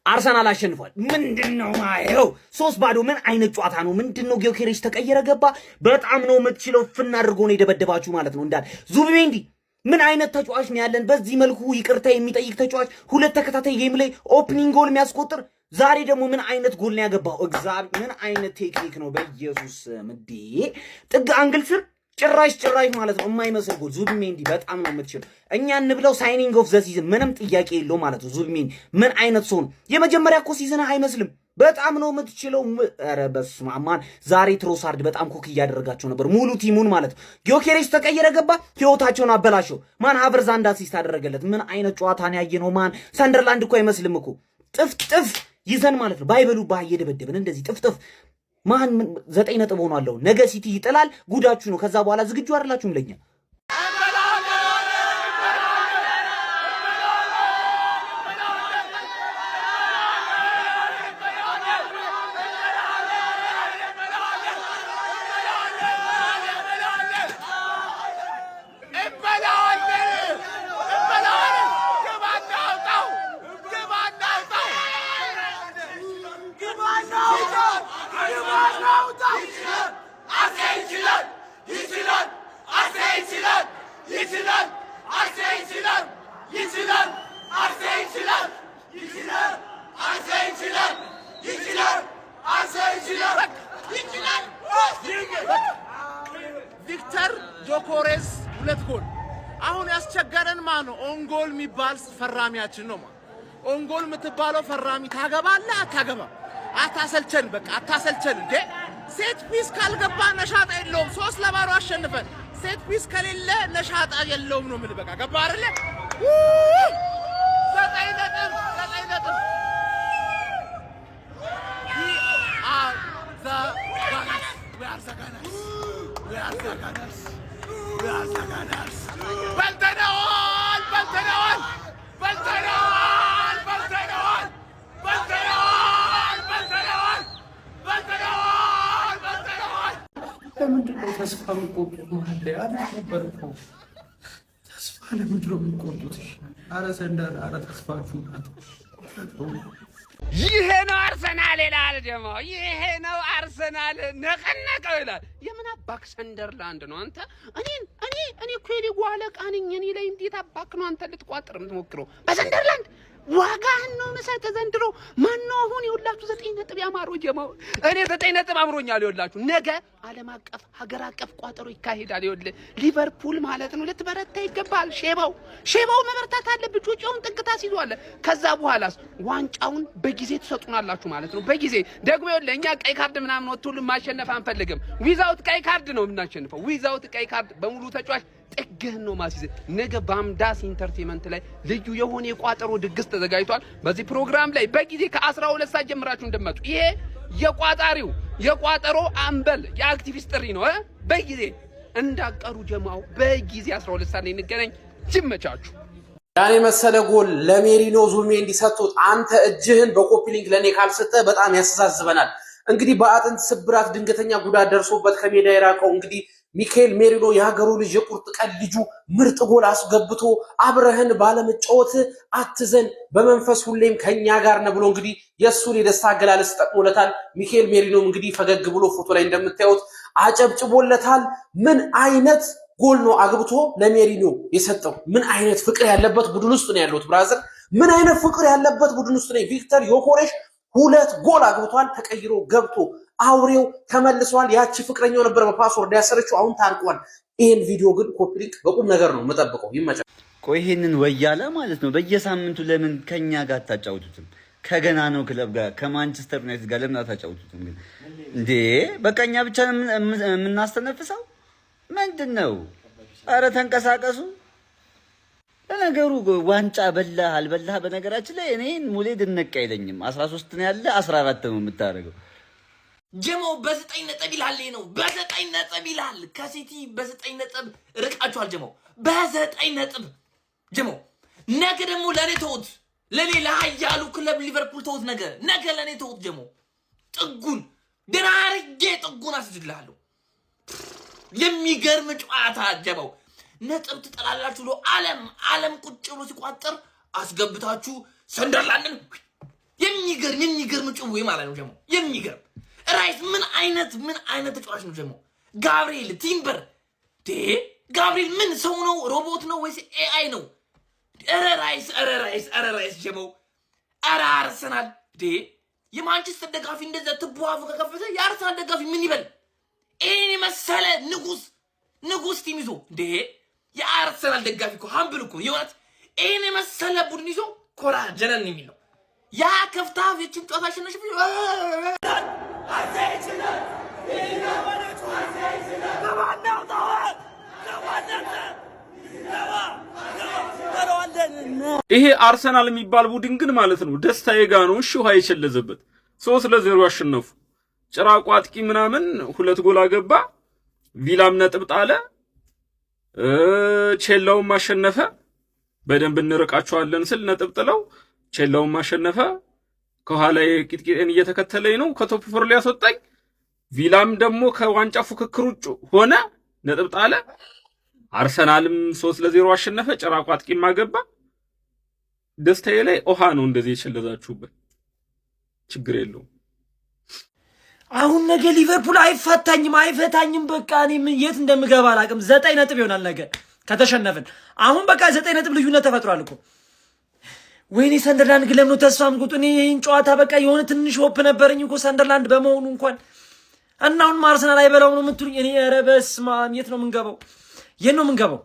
አርሰናል አሸንፏል። ምንድነው ማየው 3-0 ምን አይነት ጨዋታ ነው? ምንድነው ጊዮኬሬሽ ተቀየረ ገባ። በጣም ነው የምትችለው ፍና አድርጎ ነው የደበደባችሁ ማለት ነው። እንዳል ዙቢሜንዲ ምን አይነት ተጫዋች ነው ያለን? በዚህ መልኩ ይቅርታ የሚጠይቅ ተጫዋች፣ ሁለት ተከታታይ ጌም ላይ ኦፕኒንግ ጎል የሚያስቆጥር ዛሬ ደግሞ ምን አይነት ጎል ነው ያገባው? እግዚአብሔር ምን አይነት ቴክኒክ ነው በኢየሱስ ምዲ ጥግ አንግል ስር ጭራሽ ማለት ነው የማይመስል ጎል። ዙቢሜንዲ በጣም ነው የምትችለው። እኛ እንብለው ሳይኒንግ ኦፍ ዘ ሲዝን ምንም ጥያቄ የለው ማለት ነው። ዙቢሜንዲ ምን አይነት ሰው ነው? የመጀመሪያ እኮ ሲዝን አይመስልም። በጣም ነው የምትችለው። ኧረ በስመ አብ ማን ዛሬ ትሮሳርድ በጣም ኮክ እያደረጋቸው ነበር ሙሉ ቲሙን ማለት ነው። ጊዮኬሬሽ ተቀየረ ገባ፣ ህይወታቸውን አበላሸው። ማን ሀቨርዝ አንድ አሲስት አደረገለት። ምን አይነት ጨዋታ ነው ያየነው? ማን ሰንደርላንድ እኮ አይመስልም እኮ ጥፍጥፍ ይዘን ማለት ነው። ባይበሉ እየደበደብን እንደዚህ ጥፍጥፍ ማን 9 ነጥብ ሆኗል። ነገ ሲቲ ይጥላል። ጉዳችሁ ነው። ከዛ በኋላ ዝግጁ አይደላችሁም ለኛ ቪክተር ጆኮሬስ 2 ጎል። አሁን ያስቸገረን ማን ነው? ኦንጎል የሚባል ፈራሚያችን ነው። ኦንጎል የምትባለው ፈራሚ ታገባለህ አታገባም? አታሰልቸን፣ በቃ አታሰልቸን እንዴ! ሴት ፒስ ካልገባ ነሻጣ የለውም። 3-0 አሸንፈን ሴት ፒስ ከሌለ ነሻጣ የለውም ነው። ምን በቃ ገባ አይደለ? 9 ነጥብ We are the Gunners. በልተነዋል። ለምንድን ነው ተስፋ የምትቆርጡት? ተስፋ ለምንድን ነው የምትቆርጡት? ኧረ ሰንደር፣ ኧረ ተስፋችሁ ይሄ ነው አርሰናል ይላል ደግሞ። ይሄ ነው አርሰናል ነቀነቀው ይላል። የምን አባክ ሰንደርላንድ ነው አንተ? እኔ እኮ የሊጉ አለቃ ነኝ። እኔ ላይ እንዴት አባክ ነው አንተ ልትቋጥር የምትሞክረው? በሰንደርላንድ ዋጋህን ነው መሰጠ ዘንድሮ። ማነው አሁን ይኸውላችሁ 9 ነጥብ ያማረው ጀማው? እኔ 9 ነጥብ አምሮኛል። ይኸውላችሁ ነገ ዓለም አቀፍ ሀገር አቀፍ ቋጠሮ ይካሄዳል። ይኸውልህ ሊቨርፑል ማለት ነው ልትበረታ ይገባል። ሼባው መበርታት አለብህ። ጩጬውን ጥንቅታ ሲዟል። ከዛ በኋላስ ዋንጫውን በጊዜ ትሰጡናላችሁ ማለት ነው። በጊዜ ደግሞ ይኸውልህ እኛ ቀይ ካርድ ምናምን ወጥቶልን ማሸነፍ አንፈልግም። ዊዛውት ቀይ ካርድ ነው የምናሸንፈው። ዊዛውት ቀይ ካርድ በሙሉ ተጫዋች ጥግህን ነው ማስይዘ። ነገ በአምዳስ ኢንተርቴይንመንት ላይ ልዩ የሆነ የቋጠሮ ድግስ ተዘጋጅቷል። በዚህ ፕሮግራም ላይ በጊዜ ከ12 ሰዓት ጀምራችሁ እንደመጡ ይሄ የቋጠሮ አምበል የአክቲቪስት ጥሪ ነው። በጊዜ እንዳቀሩ ጀማው በጊዜ 12 ሰዓት ላይ እንገናኝ። ይመቻችሁ። ያኔ መሰለ ጎል ለሜሪኖ ዙቢሜንዲ ሰጥቶት አንተ እጅህን በኮፒ ሊንክ ለኔ ካልሰጠ በጣም ያስተዛዝበናል። እንግዲህ በአጥንት ስብራት ድንገተኛ ጉዳት ደርሶበት ከሜዳ የራቀው እንግዲህ ሚካኤል ሜሪኖ የሀገሩ ልጅ የቁርጥ ቀን ልጁ ምርጥ ጎል አስገብቶ አብረህን ባለመጫወት አትዘን በመንፈስ ሁሌም ከኛ ጋር ነው ብሎ እንግዲህ የሱን የደስታ አገላለጽ ተጠቅሞለታል። ሚካኤል ሜሪኖ እንግዲህ ፈገግ ብሎ ፎቶ ላይ እንደምታዩት አጨብጭቦለታል። ምን አይነት ጎል ነው አግብቶ ለሜሪኖ የሰጠው? ምን አይነት ፍቅር ያለበት ቡድን ውስጥ ነው ያለሁት ብራዘር። ምን አይነት ፍቅር ያለበት ቡድን ውስጥ ነው። ቪክተር ዮኬሬሽ 2 ጎል አግብቷል። ተቀይሮ ገብቶ አውሬው ተመልሷል። ያቺ ፍቅረኛው ነበር በፓስወርድ ያሰረችው፣ አሁን ታርቋል። ይሄን ቪዲዮ ግን ኮፒ ሊንክ በቁም ነገር ነው መጠብቀው። ይመቻል። ቆይ ይሄንን ወያለ ማለት ነው በየሳምንቱ ለምን ከኛ ጋር አታጫውቱትም? ከገና ነው ክለብ ጋር ከማንቸስተር ዩናይትድ ጋር ለምን አታጫውቱትም ግን እንዴ? በቃኛ ብቻ የምናስተነፍሰው ምንድነው? አረ ተንቀሳቀሱ። ለነገሩ ዋንጫ በላህ አልበላህ በነገራችን ላይ እኔን ሙሌ ድነቅ አይለኝም። 13 ነው ያለ 14 ነው የምታረገው። ጀሞ በ9 ነጥብ ይላል ነው በ9 ነጥብ ይላል። ከሲቲ በ9 ነጥብ ርቃችኋል። ጀሞ በ9 ነጥብ ጀሞ ነገ ደግሞ ለኔ ተውት፣ ለኔ ለሃያሉ ክለብ ሊቨርፑል ተውት። ነገ ለኔ ተውት። ጀሞ ጥጉን ድራርጌ ጥጉን አስይዝልሃለሁ። የሚገርም ጨዋታ ጀሞ ነጥብ ትጠላላችሁ ብሎ ዓለም ቁጭ ብሎ ሲቋጠር አስገብታችሁ ሰንደርላንድን ጭውጭው ማለት ነው ጀሞ የሚገርም ራይስ ምን አይነት ተጫዋች ነው ጀሞ ጋብሪኤል ቲምበር ጋብሪኤል ምን ሰው ነው ሮቦት ነው ወይስ ኤአይ ነው ኧረ ራይስ ጀሞ ኧረ አርሰናል የማንቸስተር ደጋፊ እንደዛ ትቧፉ ከከፈተ የአርሰናል ደጋፊ ምን ይበል እኔ መሰለ ንጉስ ቲም ይዞ የአርሰናል ደጋፊ እኮ ሀምብል እኮ የእውነት እኔ መሰለ ቡድን ይዞ ኮራ ጀነን የሚል ነው ያ ከፍታፍ የችን ጨዋታ አሸነሽ ይሄ አርሰናል የሚባል ቡድን ግን ማለት ነው ደስታዬ ጋ ነው እሺ ውሃ የቸለዘበት 3-0 አሸነፉ ጭራቁ አጥቂ ምናምን 2 ጎል አገባ ቪላም ነጥብ ጣለ ቼላውም ማሸነፈ በደንብ እንርቃቸዋለን ስል ነጥብ ጥለው ቼላውም ማሸነፈ ከኋላ ቂጥቂጤን እየተከተለኝ ነው ከቶፕ ፎር ሊያስወጣኝ ቪላም ደግሞ ከዋንጫ ፉክክሩ ሆነ ነጥብ ጣለ አርሰናልም 3-0 አሸነፈ ጭራቁ አጥቂም አገባ ደስታዬ ላይ ውሃ ነው እንደዚህ የቸለዛችሁበት ችግር የለውም አሁን ነገ ሊቨርፑል አይፈታኝም በቃ እኔ ምን የት እንደምገባ አላውቅም 9 ነጥብ ይሆናል ነገ ከተሸነፍን አሁን በቃ 9 ነጥብ ልዩነት ተፈጥሯል እኮ ወይኔ ሰንደርላንድ ግለም ነው ተስፋም ቁጥ እኔ ይሄን ጨዋታ በቃ የሆነ ትንሽ ሆፕ ነበርኝ እኮ ሰንደርላንድ በመሆኑ እንኳን እና አሁን አርሰናል አይበላው ነው የምትሉኝ እኔ ኧረ በስመ አብ የት ነው የምንገባው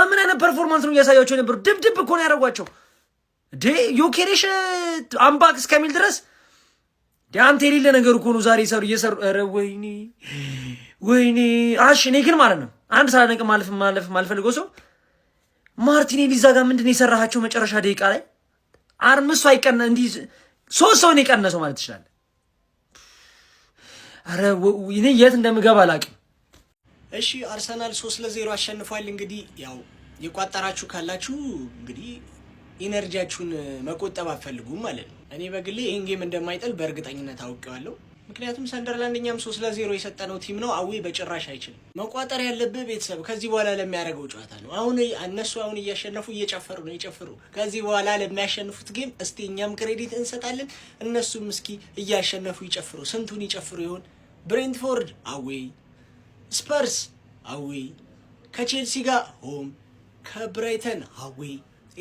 ምን አይነት ፐርፎርማንስ ነው እያሳያቸው የነበሩ ድብድብ እኮ ነው ያደረጓቸው ዮኬሬሽ አምባክ እስከሚል ድረስ ዳንተ የሌለ ነገር እኮ ነው ዛሬ እየሰሩ ኧረ ወይኔ አሽ እኔ ግን ማለት ነው አንድ ሰዓት ነቅ ማለፍ ማልፈልገው ሰው ማርቲኔሊ እዛ ጋር ምንድነው የሰራሃቸው መጨረሻ ደቂቃ ላይ አርምሱ አይቀና እንዲ 3 ሰው ነው የቀነሰው ማለት ይችላል ኧረ እኔ የት እንደምገባ አላውቅም እሺ አርሰናል 3-0 አሸንፏል እንግዲህ ያው የቋጠራችሁ ካላችሁ እንግዲህ ኢነርጂያችሁን መቆጠብ አትፈልጉም ማለት ነው እኔ በግሌ ይሄን ጌም እንደማይጠል በእርግጠኝነት አውቀዋለሁ ምክንያቱም ሰንደርላንድኛም 3-0 የሰጠነው ቲም ነው አዊ በጭራሽ አይችልም መቋጠር ያለበት ቤተሰብ ከዚህ በኋላ ለሚያደርገው ጨዋታ ነው አሁን እነሱ እያሸነፉ እየጨፈሩ ነው ይጨፍሩ ከዚህ በኋላ ለሚያሸንፉት ጌም እስቲ እኛም ክሬዲት እንሰጣለን እነሱም እስኪ እያሸነፉ ይጨፍሩ ስንቱን ይጨፍሩ ይሆን ብሬንትፎርድ አዊ ስፐርስ አዊ ከቼልሲ ጋር ሆም ከብራይተን አዊ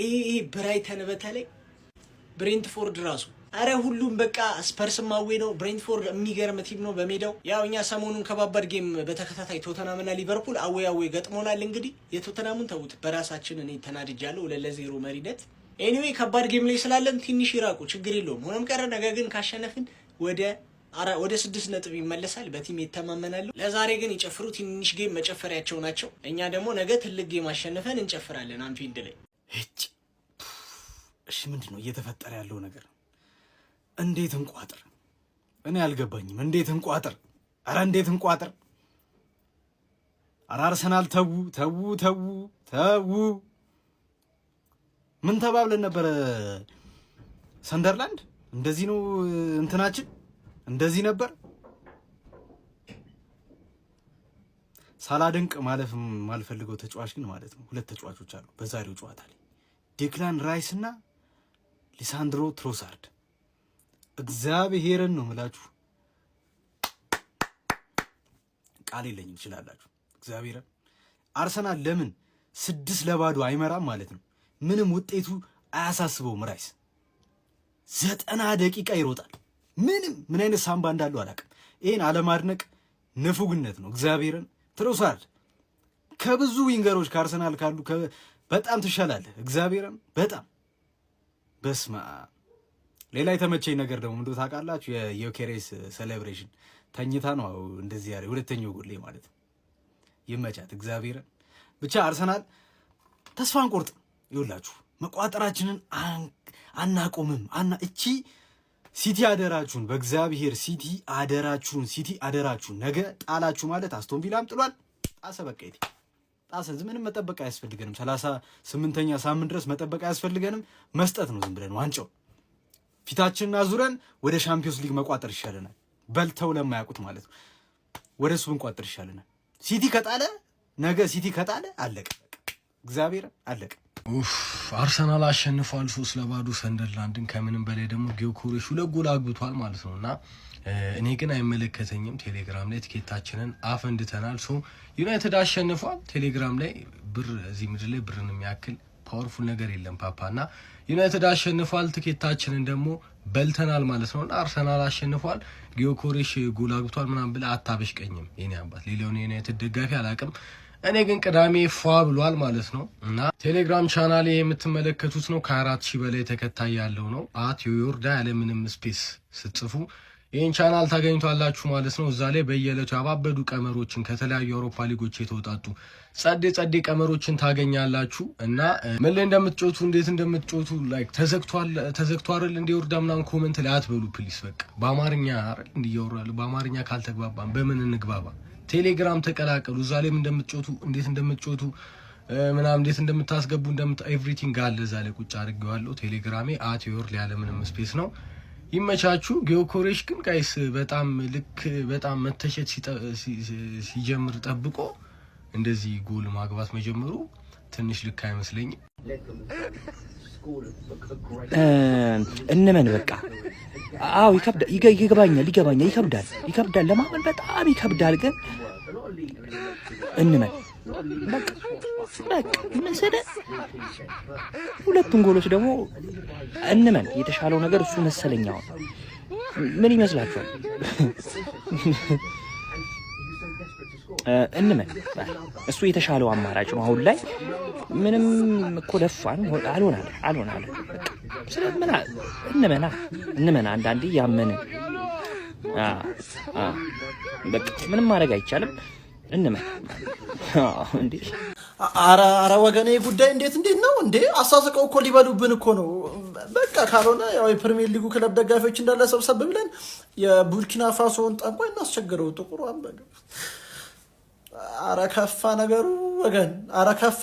ይሄ ብራይተን በተለይ ብሬንትፎርድ ራሱ አረ ሁሉም በቃ ስፐርስም አዌ ነው ብሬንትፎርድ የሚገርም ቲም ነው በሜዳው ያው እኛ ሰሞኑን ከባባድ ጌም በተከታታይ ቶተናምና ሊቨርፑል አዌ ገጥሞናል እንግዲህ የቶተናሙን ተውት በራሳችን እኔ ተናድጃለሁ 2-0 መሪነት ኤኒዌይ ከባድ ጌም ላይ ስላለን ትንሽ ይራቁ ችግር የለውም ሆነም ቀረ ነገር ግን ካሸነፍን ወደ 6 ነጥብ ይመለሳል በቲም ይተማመናሉ ለዛሬ ግን ይጨፍሩ ትንሽ ጌም መጨፈሪያቸው ናቸው እኛ ደግሞ ነገ ትልቅ ጌም አሸንፈን እንጨፍራለን አንፊልድ ላይ እሺ ምንድነው እየተፈጠረ ያለው ነገር እንዴት እንቋጥር እኔ አልገባኝም እንዴት እንቋጥር ኧረ እንዴት እንቋጥር አርሰናል ተው ምን ተባብለን ነበር ሰንደርላንድ እንደዚህ ነው እንትናችን እንደዚህ ነበር ሳላደንቅ ማለፍ ማልፈልገው ተጫዋች ግን ማለት ነው 2 ተጫዋቾች አሉ በዛሬው ጨዋታ ላይ ዴክላን ራይስ እና ሊሳንድሮ ትሮሳርድ እግዚአብሔርን ነው የምላችሁ ቃል የለኝም ይችላልላችሁ እግዚአብሔርን አርሰናል ለምን 6-0 አይመራም ማለት ነው ምንም ውጤቱ አያሳስበውም ራይስ 90 ደቂቃ ይሮጣል ምን አይነት ሳምባ እንዳለው አላውቅም ይሄን አለማድነቅ ንፉግነት ነው እግዚአብሔርን ትሮሳርድ ከብዙ ዊንገሮች ከአርሰናል ካሉ በጣም ትሻላለህ እግዚአብሔርን በጣም በስማ ሌላ የተመቸኝ ነገር ደግሞ ምንድነው ታውቃላችሁ የዮኬሬስ ሴሌብሬሽን ተኝታ ነው እንደዚህ ያለ ሁለተኛው ጎል ላይ ማለት ነው ይመቻት እግዚአብሔርን ብቻ አርሰናል ተስፋን ቆርጥ ይውላችሁ መቋጠራችንን አናቆምም እቺ ሲቲ አደራችሁን በእግዚአብሔር ሲቲ አደራችሁን ነገ ጣላችሁ ማለት አስቶን ቪላም ጥሏል ጣሰ በቃ ጣሰ ምንም መጠበቅ አያስፈልገንም 38ኛ ሳምንት ድረስ መጠበቅ አያስፈልገንም መስጠት ነው ዝም ብለን ዋንጫው ፊታችንን አዙረን ወደ ሻምፒዮንስ ሊግ መቋጠር ይሻለናል በልተው ለማያውቁት ማለት ነው ወደሱ ብንቋጠር ይሻለናል ሲቲ ከጣለ ነገ ሲቲ ከጣለ አለቀ እግዚአብሔር አለቀ አርሰናል አሸንፏል 3-0 ሰንደርላንድን። ከምንም በላይ ደግሞ ጊዮኮሬሽ 2 ጎል አግብቷል ማለት ነውና እኔ ግን አይመለከተኝም። ቴሌግራም ላይ ቲኬታችንን አፈንድተናል። ዩናይትድ አሸንፏል። ቴሌግራም ላይ ብር እዚህ ምድር ላይ ብርን የሚያክል ፓወርፉል ነገር የለም ፓፓና ዩናይትድ አሸንፏል። ቲኬታችንን ደግሞ በልተናል ማለት ነውና አርሰናል አሸንፏል። ጊዮኮሬሽ ጎል አግብቷል ምናምን ብለህ አታበሽቀኝም የኔ አባት። ሌላውን የዩናይትድ ደጋፊ አላቅም። እኔ ግን ቅዳሜ ፏ ብሏል ማለት ነው እና ቴሌግራም ቻናሌ የምትመለከቱት ነው። ከ4000 በላይ ተከታይ ያለው ነው። ዮርዳ ያለ ምንም ስፔስ ስትጽፉ ይህን ቻናል ታገኙታላችሁ ማለት ነው። እዛ ላይ በየዕለቱ ያባበዱ ቀመሮችን ከተለያዩ አውሮፓ ሊጎች የተውጣጡ ጸዴ ቀመሮችን ታገኛላችሁ እና ምን ላይ እንደምትጮቱ እንዴት እንደምትጮቱ ላይክ ተዘግቷል እንዲወርዳ ምናምን ኮመንት ላይ አትበሉ ፕሊስ። በቃ በአማርኛ አይደል እንዲያወራሉ። በአማርኛ ካልተግባባን በምን እንግባባ? ቴሌግራም ተቀላቀሉ። እዛ ላይ እንደምትጮቱ እንዴት እንደምትጮቱ ምናምን እንዴት እንደምታስገቡ ኤቭሪቲንግ አለ እዛ ላይ ቁጭ አድርጌዋለሁ። ቴሌግራሜ ዮርዳ ያለ ምንም ስፔስ ነው። ይመቻችሁ። ጊዮኮሬሽ ግን ጋይስ በጣም መተሸት ሲጀምር ጠብቆ እንደዚህ ጎል ማግባት መጀመሩ ትንሽ ልክ አይመስለኝም። እንመን በቃ አዎ ይገባኛል ይከብዳል ለማመን በጣም ይከብዳል። ግን እንመን በቃ መሰለህ ሁለቱን ጎሎች ደግሞ እንመን የተሻለው ነገር እሱ መሰለኛው። ምን ይመስላችኋል? እንመን እሱ የተሻለው አማራጭ ነው አሁን ላይ። ምንም እኮ ለፋን አልሆናል። ስለምን እንመን አንዳንዴ ያመንን በቃ ምንም ማድረግ አይቻልም። እንመን እንዴ አረ ወገኔ ጉዳይ እንዴት ነው እንዴ? አሳስቀው እኮ ሊበሉብን እኮ ነው። በቃ ካልሆነ ያው የፕሪሚየር ሊጉ ክለብ ደጋፊዎች እንዳለ ሰብሰብ ብለን የቡርኪና ፋሶን ጠንቋይ እናስቸግረው ጥቁሩ አንበግ። አረ ከፋ ነገሩ ወገን፣ አረ ከፋ።